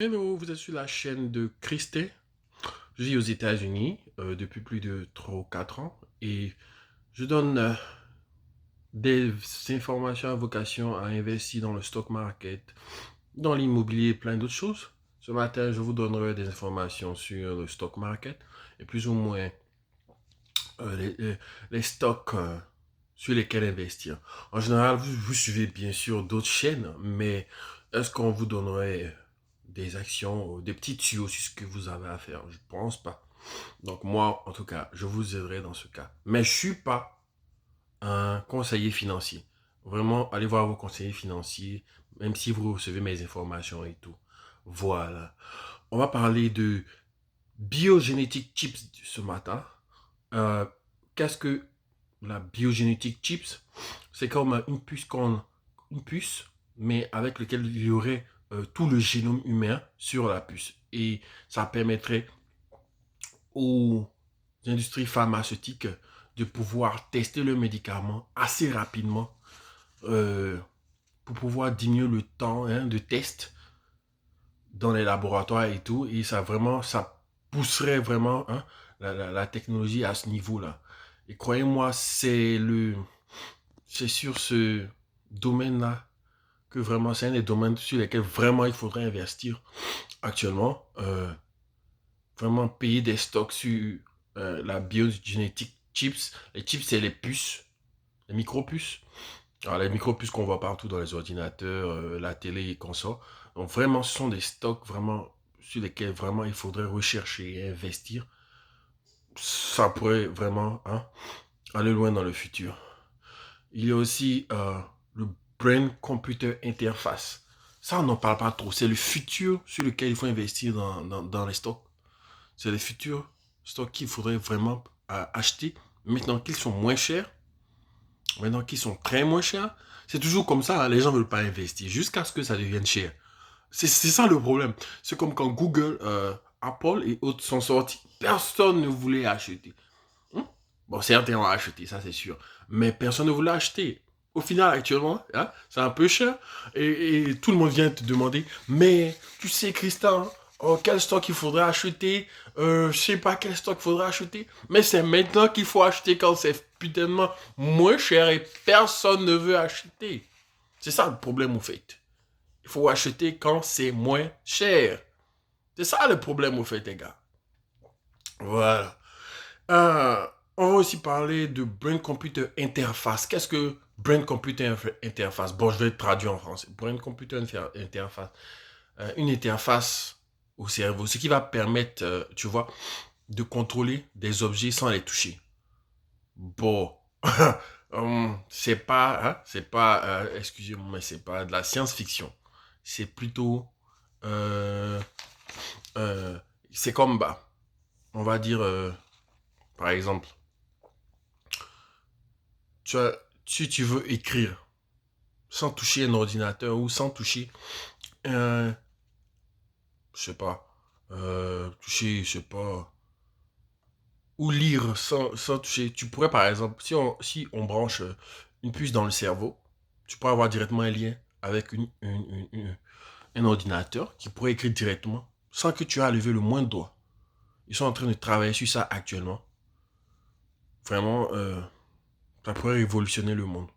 Hello, vous êtes sur la chaîne de Christé. Je vis aux États-Unis depuis plus de 3 ou 4 ans et je donne des informations à vocation à investir dans le stock market, dans l'immobilier et plein d'autres choses. Ce matin, je vous donnerai des informations sur le stock market et plus ou moins les stocks sur lesquels investir. En général, vous suivez bien sûr d'autres chaînes, mais est-ce qu'on vous donnerait des actions, des petits tuyaux sur ce que vous avez à faire? Je pense pas. Donc moi, en tout cas, je vous aiderai dans ce cas. Mais je suis pas un conseiller financier. Vraiment, allez voir vos conseillers financiers, même si vous recevez mes informations et tout. Voilà. On va parler de biogénétique chips ce matin. Euh, Qu'est-ce que la biogénétique chips? C'est comme une puce, mais avec lequel il y aurait tout le génome humain sur la puce. Et ça permettrait aux industries pharmaceutiques de pouvoir tester le médicament assez rapidement euh, pour pouvoir diminuer le temps de test dans les laboratoires et tout. Et ça pousserait vraiment la technologie à ce niveau-là. Et croyez-moi, c'est sur ce domaine-là que vraiment, c'est un des domaines sur lesquels vraiment il faudrait investir actuellement. Vraiment payer des stocks sur la biogénétique chips. Les chips, c'est les puces, les micro-puces. Alors, les micro-puces qu'on voit partout dans les ordinateurs, la télé et consorts. Donc, vraiment, ce sont des stocks vraiment sur lesquels vraiment il faudrait rechercher et investir. Ça pourrait vraiment aller loin dans le futur. Il y a aussi le Brain Computer Interface. Ça, on n'en parle pas trop. C'est le futur sur lequel il faut investir dans les stocks. C'est les futurs stocks qu'il faudrait vraiment acheter maintenant qu'ils sont moins chers, maintenant qu'ils sont très moins chers. C'est toujours comme ça, hein, les gens ne veulent pas investir jusqu'à ce que ça devienne cher. C'est ça le problème. C'est comme quand Google, Apple et autres sont sortis, personne ne voulait acheter. Bon, certains ont acheté, ça c'est sûr, mais personne ne voulait acheter. Au final, actuellement, c'est un peu cher et tout le monde vient te demander, mais tu sais, Christian, quel stock il faudrait acheter, je sais pas quel stock il faudrait acheter, mais c'est maintenant qu'il faut acheter quand c'est putainement moins cher et personne ne veut acheter. C'est ça le problème au fait. Il faut acheter quand c'est moins cher. C'est ça le problème au fait, les gars. Voilà. Euh, on va aussi parler de Brain Computer Interface. Qu'est-ce que Brain Computer Interface? Bon, je vais traduire en français. Brain Computer Interface. Une interface au cerveau, ce qui va permettre, tu vois, de contrôler des objets sans les toucher. Bon, c'est pas, excusez-moi, mais c'est pas de la science-fiction. C'est plutôt, euh, euh, c'est comme, bah, on va dire, par exemple, tu as, si tu veux écrire sans toucher un ordinateur ou sans toucher un, je sais pas, toucher, je sais pas, ou lire sans toucher. Tu pourrais, par exemple, si on branche une puce dans le cerveau, tu pourrais avoir directement un lien avec un ordinateur qui pourrait écrire directement sans que tu aies à lever le moindre doigt. Ils sont en train de travailler sur ça actuellement. Vraiment, ça pourrait révolutionner le monde.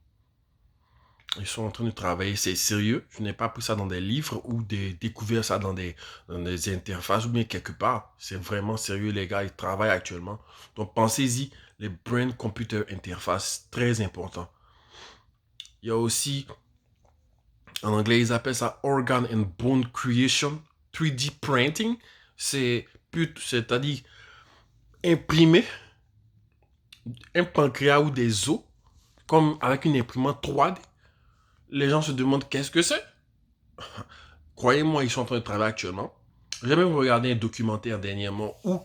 Ils sont en train de travailler, c'est sérieux. Je n'ai pas pris ça dans des livres ou découvert ça dans des interfaces ou bien quelque part. C'est vraiment sérieux, les gars, ils travaillent actuellement. Donc pensez-y, les Brain Computer Interface, très important. Il y a aussi, en anglais, ils appellent ça Organ and Bone Creation, 3D Printing. C'est-à-dire imprimer un pancréas ou des os, comme avec une imprimante 3D. Les gens se demandent qu'est-ce que c'est. Croyez-moi, ils sont en train de travailler actuellement. J'ai même regardé un documentaire dernièrement où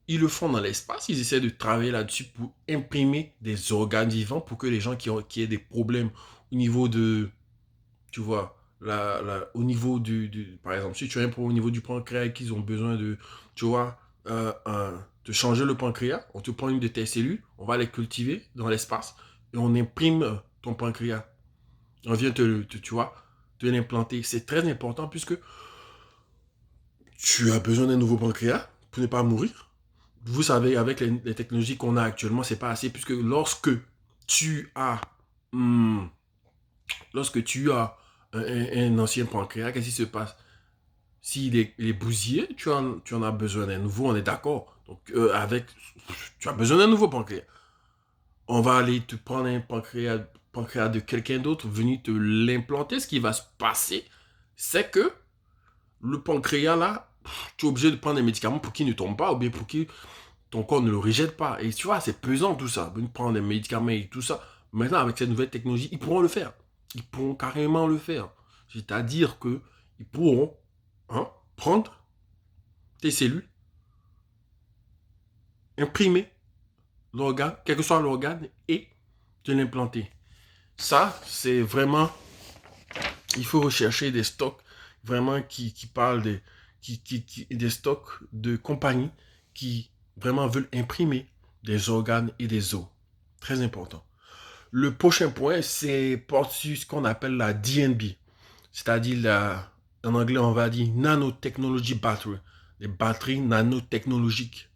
ils le font dans l'espace. Ils essaient de travailler là-dessus pour imprimer des organes vivants pour que les gens qui aient des problèmes au niveau de, tu vois, au niveau par exemple, si tu as un problème au niveau du pancréas et qu'ils ont besoin de, tu vois, de changer le pancréas, on te prend une de tes cellules, on va les cultiver dans l'espace et on imprime ton pancréas. On vient tu vois, te l'implanter. C'est très important puisque tu as besoin d'un nouveau pancréas pour ne pas mourir. Vous savez, avec les technologies qu'on a actuellement, c'est pas assez, puisque tu as, hum, lorsque tu as un ancien pancréas, qu'est-ce qui se passe? Il est bousillé, tu en as besoin d'un nouveau, on est d'accord. Donc, tu as besoin d'un nouveau pancréas. On va aller te prendre un pancréas de quelqu'un d'autre, venir te l'implanter. Ce qui va se passer, c'est que le pancréas, là, tu es obligé de prendre des médicaments pour qu'il ne tombe pas, ou bien pour que ton corps ne le rejette pas. Et tu vois, c'est pesant tout ça. De prendre des médicaments et tout ça. Maintenant, avec cette nouvelle technologie, ils pourront le faire. Ils pourront carrément le faire. C'est-à-dire que ils pourront, hein, prendre tes cellules, imprimer l'organe, quel que soit l'organe, et te l'implanter. Ça, c'est vraiment, il faut rechercher des stocks vraiment qui parlent des stocks de compagnies qui vraiment veulent imprimer des organes et des os. Très important. Le prochain point, c'est porte sur ce qu'on appelle la DNB, c'est-à-dire en anglais, on va dire nanotechnology battery, les batteries nanotechnologiques.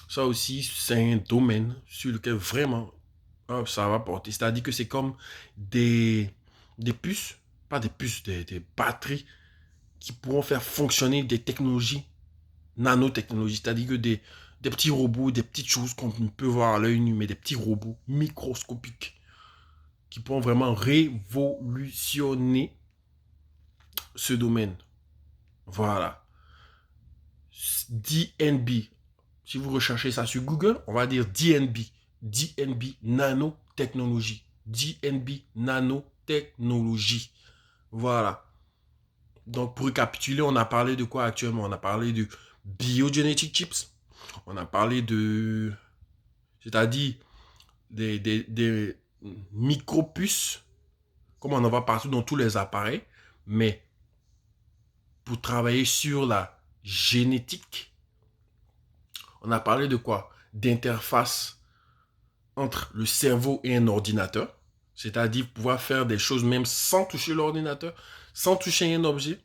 Ça aussi, c'est un domaine sur lequel vraiment ça va porter. C'est-à-dire que c'est comme des, des puces, pas des puces, des batteries qui pourront faire fonctionner des technologies, nanotechnologies, c'est-à-dire que des petits robots, des petites choses qu'on ne peut voir à l'œil nu, mais des petits robots microscopiques qui pourront vraiment révolutionner ce domaine. Voilà. DNB. Si vous recherchez ça sur Google, on va dire DNB. DNB nanotechnologie. DNB nanotechnologie. Voilà. Donc, pour récapituler, on a parlé de quoi actuellement? On a parlé de biogenetic chips. On a parlé de, c'est-à-dire des micro-puces, comme on en voit partout dans tous les appareils, mais pour travailler sur la génétique. On a parlé de quoi? D'interface entre le cerveau et un ordinateur, c'est-à-dire pouvoir faire des choses même sans toucher l'ordinateur, sans toucher un objet.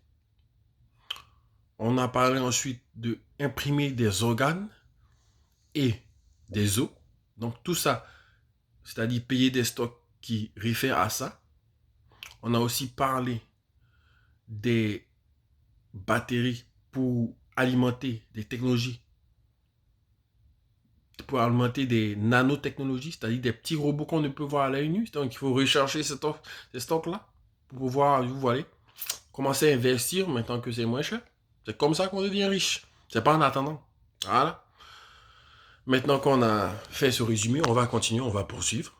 On a parlé ensuite de imprimer des organes et des os. Donc tout ça, c'est-à-dire payer des stocks qui réfèrent à ça. On a aussi parlé des batteries pour alimenter des technologies, pour alimenter des nanotechnologies, c'est-à-dire des petits robots qu'on ne peut voir à l'œil nu. Donc il faut rechercher ces stocks-là pour pouvoir, vous voyez, commencer à investir maintenant que c'est moins cher. C'est comme ça qu'on devient riche. C'est pas en attendant. Voilà. Maintenant qu'on a fait ce résumé, on va continuer, on va poursuivre.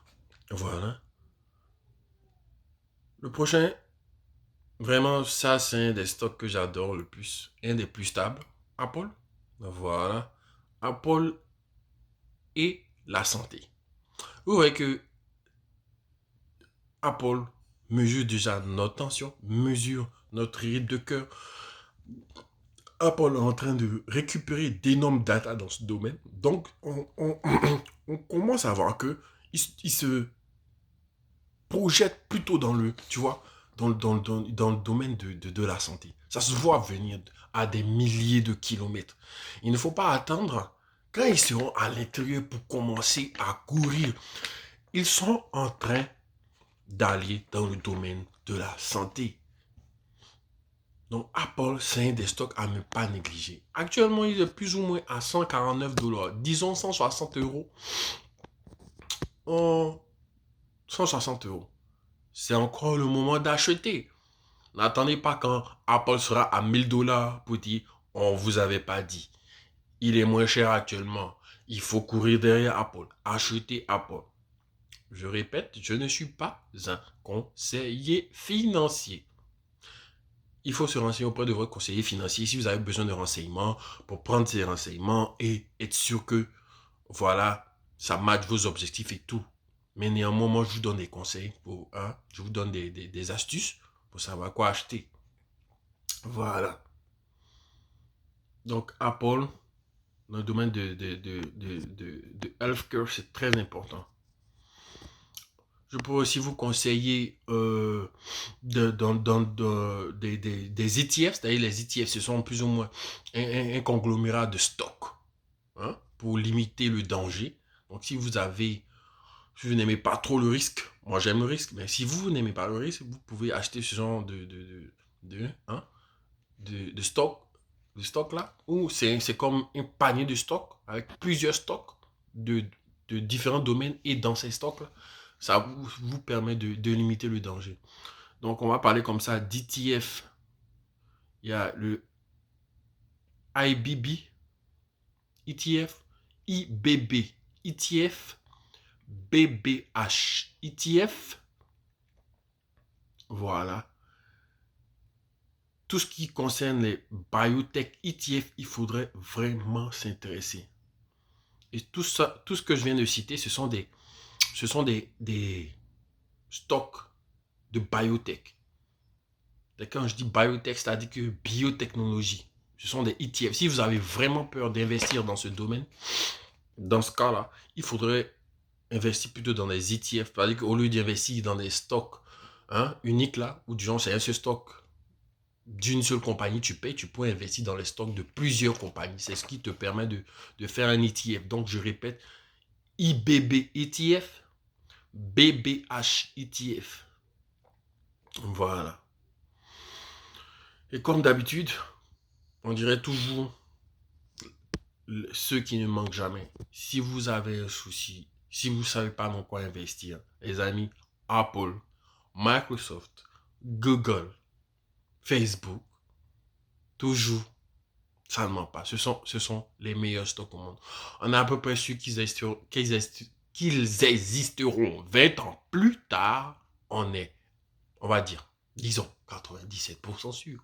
Voilà. Le prochain, vraiment, ça, c'est un des stocks que j'adore le plus. Un des plus stables. Apple. Voilà. Apple et la santé. Vous voyez que Apple mesure déjà notre tension, mesure notre rythme de cœur. Apple est en train de récupérer d'énormes data dans ce domaine. Donc, on commence à voir que il se projette plutôt dans le, tu vois, dans le domaine de la santé. Ça se voit venir à des milliers de kilomètres. Il ne faut pas attendre quand ils seront à l'intérieur pour commencer à courir. Ils sont en train d'aller dans le domaine de la santé. Donc, Apple, c'est un des stocks à ne pas négliger. Actuellement, il est plus ou moins à 149 $. Disons 160 euros. En 160 euros. C'est encore le moment d'acheter. N'attendez pas quand Apple sera à 1000 $ pour dire on vous avait pas dit. Il est moins cher actuellement. Il faut courir derrière Apple. Acheter Apple. Je répète, je ne suis pas un conseiller financier. Il faut se renseigner auprès de votre conseiller financier si vous avez besoin de renseignements pour prendre ces renseignements et être sûr que, voilà, ça matche vos objectifs et tout. Mais néanmoins, moi, je vous donne des conseils pour, hein, je vous donne des astuces pour savoir quoi acheter. Voilà. Donc, Apple, dans le domaine de healthcare, c'est très important. Je pourrais aussi vous conseiller des ETF, c'est-à-dire les ETF, ce sont plus ou moins un conglomérat de stocks, hein, pour limiter le danger. Donc si vous n'aimez pas trop le risque, moi j'aime le risque, mais si vous n'aimez pas le risque, vous pouvez acheter ce genre hein, stock, de stock là, où c'est comme un panier de stocks avec plusieurs stocks de, de différents domaines, et dans ces stocks là, ça vous permet de limiter le danger. Donc on va parler comme ça d'ETF. Il y a le IBB ETF, IBB ETF, BBH ETF. Voilà. Tout ce qui concerne les biotech ETF, il faudrait vraiment s'intéresser. Et tout ça, tout ce que je viens de citer, ce sont des stocks de biotech. Et quand je dis biotech, c'est-à-dire que biotechnologie. Ce sont des ETF. Si vous avez vraiment peur d'investir dans ce domaine, dans ce cas-là, il faudrait investir plutôt dans des ETF. C'est-à-dire qu'au lieu d'investir dans des stocks, hein, uniques là, ou du genre c'est un seul stock d'une seule compagnie, tu payes, tu peux investir dans les stocks de plusieurs compagnies. C'est ce qui te permet de faire un ETF. Donc je répète, IBB ETF, BBH ETF. Voilà. Et comme d'habitude, on dirait toujours ceux qui ne manquent jamais. Si vous avez un souci, si vous ne savez pas dans quoi investir, les amis, Apple, Microsoft, Google, Facebook, toujours, ça ne ment pas. Ce sont les meilleurs stocks au monde. On a à peu près su qu'ils existeront 20 ans plus tard. On va dire, disons, 97% sûr.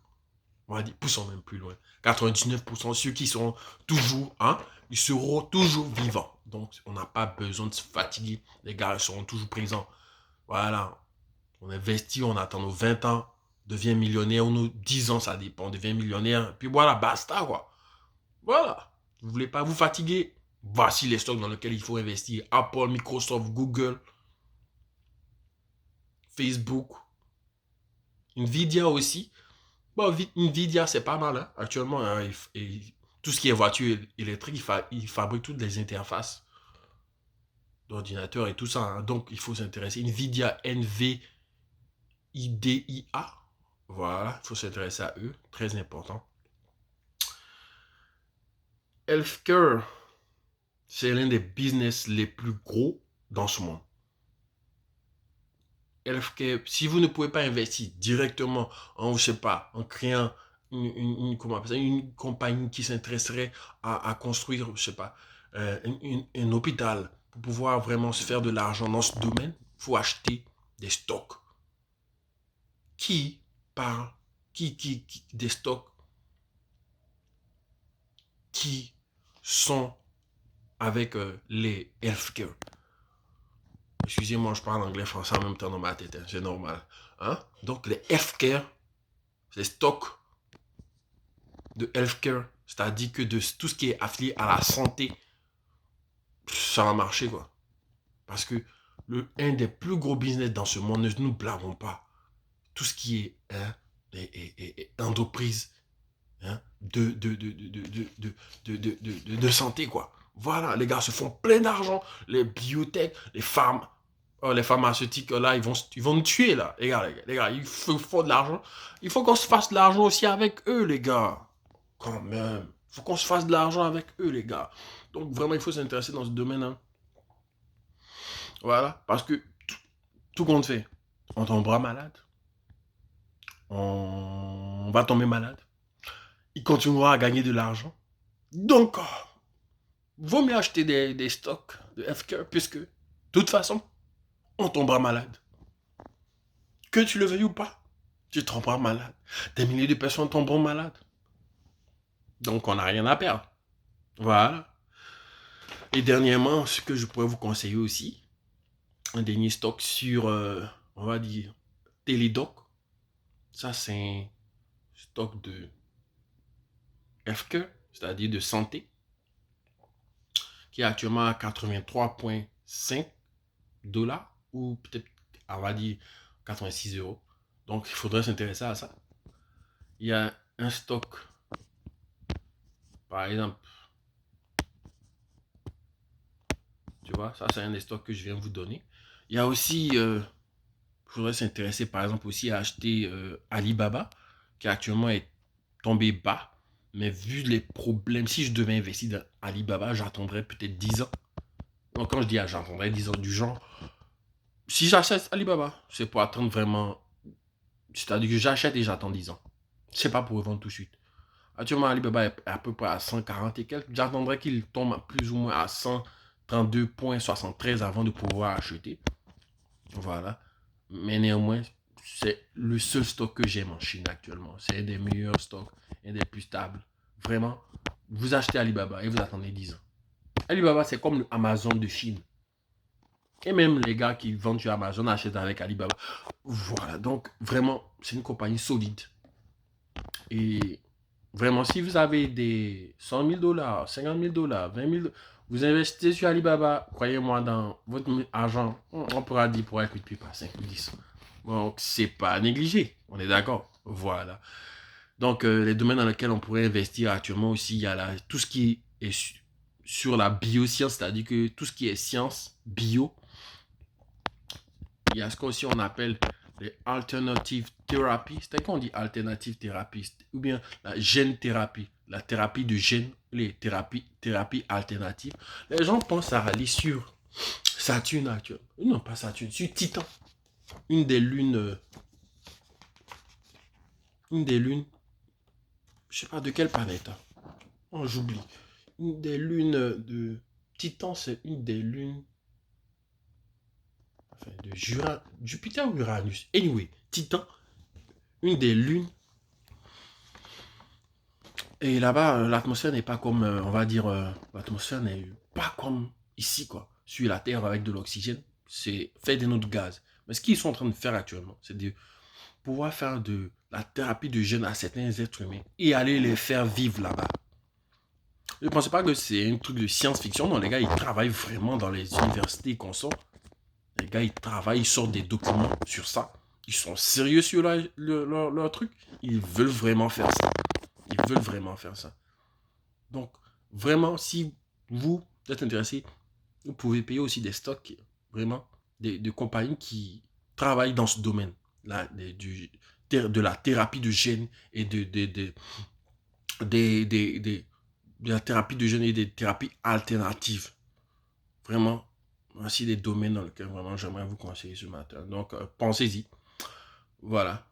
On va dire, poussons même plus loin. 99% ceux qui sont toujours, hein, ils seront toujours vivants. Donc, on n'a pas besoin de se fatiguer. Les gars, ils seront toujours présents. Voilà. On investit, on attend nos 20 ans, devient millionnaire, ou nos 10 ans, ça dépend, on devient millionnaire. Puis voilà, basta, quoi. Voilà. Vous ne voulez pas vous fatiguer? Voici les stocks dans lesquels il faut investir. Apple, Microsoft, Google, Facebook, Nvidia aussi. Bon, Nvidia, c'est pas mal, hein. Actuellement, hein, tout ce qui est voiture électrique, il fabrique toutes les interfaces d'ordinateur et tout ça, hein. Donc, il faut s'intéresser. Nvidia, NVIDIA. Voilà, il faut s'intéresser à eux. Très important. Healthcare, c'est l'un des business les plus gros dans ce monde. Healthcare, si vous ne pouvez pas investir directement en, je sais pas, en créant une compagnie qui s'intéresserait à construire, je sais pas, un hôpital pour pouvoir vraiment se faire de l'argent dans ce domaine, il faut acheter des stocks. Qui parle, des stocks qui sont avec les healthcare. Excusez-moi, je parle anglais, français en même temps dans ma tête, hein, c'est normal. Hein? Donc les healthcare, les stocks de healthcare, c'est-à-dire que de tout ce qui est affilié à la santé, ça va marcher, quoi. Parce que un des plus gros business dans ce monde, ne nous blaguons pas, tout ce qui est, hein, entreprise, hein, de santé, quoi. Voilà, les gars se font plein d'argent. Les biotech, les femmes, oh, les pharmaceutiques, là, ils vont nous tuer, là. Les gars, il faut de l'argent. Il faut qu'on se fasse de l'argent aussi avec eux, les gars. Quand même. Il faut qu'on se fasse de l'argent avec eux, les gars. Donc, vraiment, il faut s'intéresser dans ce domaine, hein. Voilà. Parce que tout compte fait, on tombera malade. On va tomber malade. Il continuera à gagner de l'argent. Donc, vaut mieux acheter des stocks de FK, puisque, de toute façon, on tombera malade. Que tu le veuilles ou pas, tu tomberas malade. Des milliers de personnes tomberont malades. Donc, on n'a rien à perdre. Voilà. Et dernièrement, ce que je pourrais vous conseiller aussi, un dernier stock sur, on va dire, Télédoc. Ça, c'est un stock de FK, c'est-à-dire de santé, qui est actuellement à 83,5 $, ou peut-être on va dire 86 euros. Donc, il faudrait s'intéresser à ça. Il y a un stock, par exemple, tu vois, ça c'est un des stocks que je viens de vous donner. Il y a aussi, il faudrait s'intéresser par exemple aussi à acheter Alibaba, qui actuellement est tombé bas. Mais vu les problèmes, si je devais investir dans Alibaba, j'attendrais peut-être 10 ans. Donc quand je dis j'attendrais 10 ans du genre, si j'achète Alibaba, c'est pour attendre vraiment, c'est-à-dire que j'achète et j'attends 10 ans. C'est pas pour revendre tout de suite. Actuellement, Alibaba est à peu près à 140 et quelques. J'attendrai qu'il tombe plus ou moins à 132,73 avant de pouvoir acheter. Voilà. Mais néanmoins, c'est le seul stock que j'aime en Chine actuellement. C'est un des meilleurs stocks, un des plus stables. Vraiment, vous achetez Alibaba et vous attendez 10 ans. Alibaba, c'est comme le Amazon de Chine. Et même les gars qui vendent sur Amazon achètent avec Alibaba. Voilà, donc vraiment, c'est une compagnie solide. Et vraiment, si vous avez des 100 000 dollars, 50 000 dollars, 20 000 vous investissez sur Alibaba, croyez-moi, dans votre argent, on pourra dire pour être plus pas 5 ou 10. Donc, c'est pas à négliger. On est d'accord. Voilà. Donc, les domaines dans lesquels on pourrait investir actuellement aussi, il y a tout ce qui est sur la bioscience, c'est-à-dire que tout ce qui est science, bio, il y a ce qu'aussi on appelle les alternative therapy. C'est quoi on dit alternative thérapie? Ou bien la gène thérapie, la thérapie de gènes, les thérapies alternatives. Les gens pensent à aller sur Saturne actuellement. Non, pas Saturne, sur Titan. Une des lunes, je sais pas de quelle planète. Hein. Oh, j'oublie. Une des lunes de Titan, c'est une des lunes enfin, de Jupiter ou Uranus. Anyway, Titan, une des lunes. Et là-bas, l'atmosphère n'est pas comme, on va dire, l'atmosphère n'est pas comme ici, quoi. Sur la Terre avec de l'oxygène, c'est fait d'un autre gaz. Mais ce qu'ils sont en train de faire actuellement, c'est de pouvoir faire de la thérapie de gènes à certains êtres humains et aller les faire vivre là-bas. Je ne pensais pas que c'est un truc de science-fiction. Non, les gars, ils travaillent vraiment dans les universités qu'on sort. Les gars, ils travaillent, ils sortent des documents sur ça. Ils sont sérieux sur leur truc. Ils veulent vraiment faire ça. Ils veulent vraiment faire ça. Donc, vraiment, si vous êtes intéressé, vous pouvez payer aussi des stocks, vraiment, de compagnies qui travaillent dans ce domaine là, de la thérapie de gènes et de la thérapie de gènes et des thérapies alternatives. Vraiment, voici des domaines dans lesquels vraiment j'aimerais vous conseiller ce matin. Donc, pensez-y. Voilà.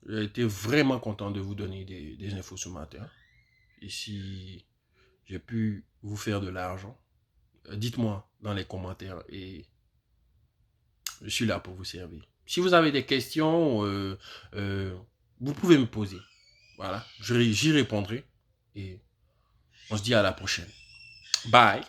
J'ai été vraiment content de vous donner des infos ce matin. Et si j'ai pu vous faire de l'argent, dites-moi dans les commentaires et je suis là pour vous servir. Si vous avez des questions, vous pouvez me poser. Voilà, j'y répondrai et on se dit à la prochaine. Bye.